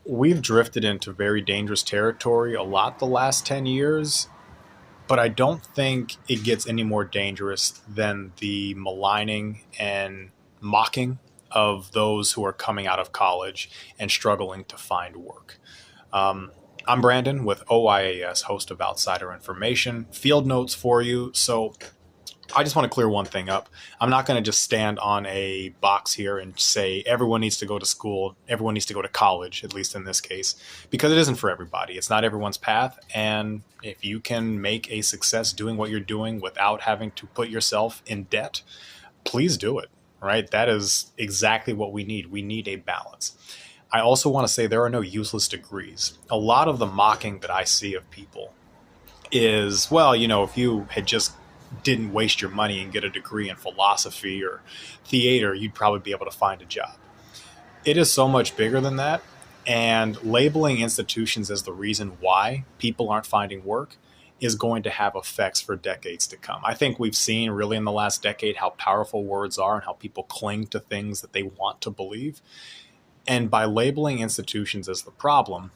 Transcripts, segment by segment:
We've drifted into very dangerous territory a lot the last 10 years, but I don't think it gets any more dangerous than the maligning and mocking of those who are coming out of college and struggling to find work. Um, I'm Brandon with OIAS, host of Outsider Information. Field notes for you. So I just want to clear one thing up. I'm not going to just stand on a box here and say everyone needs to go to school, everyone needs to go to college, at least in this case, because it isn't for everybody. It's not everyone's path. And if you can make a success doing what you're doing without having to put yourself in debt, please do it, right? That is exactly what we need. We need a balance. I also want to say there are no useless degrees. A lot of the mocking that I see of people is, well, if you had just didn't waste your money and get a degree in philosophy or theater, you'd probably be able to find a job. It is so much bigger than that. And labeling institutions as the reason why people aren't finding work is going to have effects for decades to come. I think we've seen really in the last decade how powerful words are and how people cling to things that they want to believe. And by labeling institutions as the problem,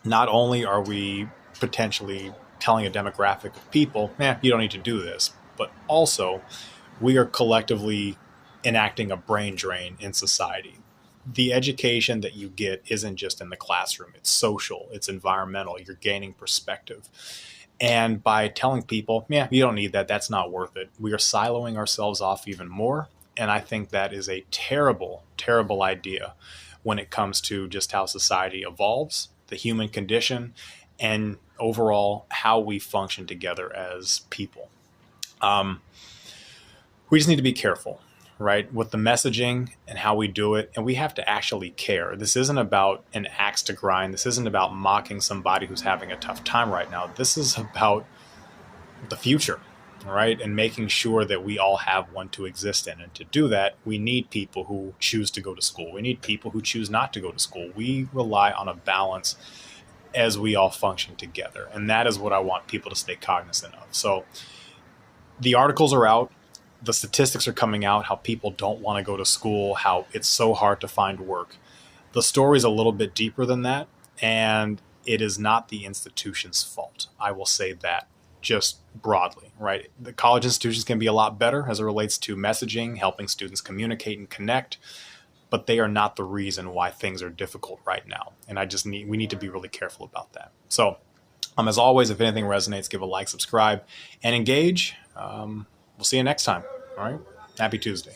not only are we potentially telling a demographic of people, you don't need to do this, but also we are collectively enacting a brain drain in society. The education that you get isn't just in the classroom, it's social, it's environmental, you're gaining perspective. And by telling people, you don't need that, that's not worth it, we are siloing ourselves off even more. And I think that is a terrible, terrible idea when it comes to just how society evolves, the human condition, and overall how we function together as people. Um, we just need to be careful, right, with the messaging and how we do it. And we have to actually care. This isn't about an axe to grind. This isn't about mocking somebody who's having a tough time right now. This is about the future, right? And making sure that we all have one to exist in. And to do that, we need people who choose to go to school. We need people who choose not to go to school. We rely on a balance as we all function together. And that is what I want people to stay cognizant of. So the articles are out. The statistics are coming out, how people don't want to go to school, how it's so hard to find work. The story is a little bit deeper than that, and it is not the institution's fault. I will say that just broadly, right? The college institutions can be a lot better as it relates to messaging, helping students communicate and connect, but they are not the reason why things are difficult right now. And we need to be really careful about that. So, as always, if anything resonates, give a like, subscribe, and engage. We'll see you next time. All right. Happy Tuesday.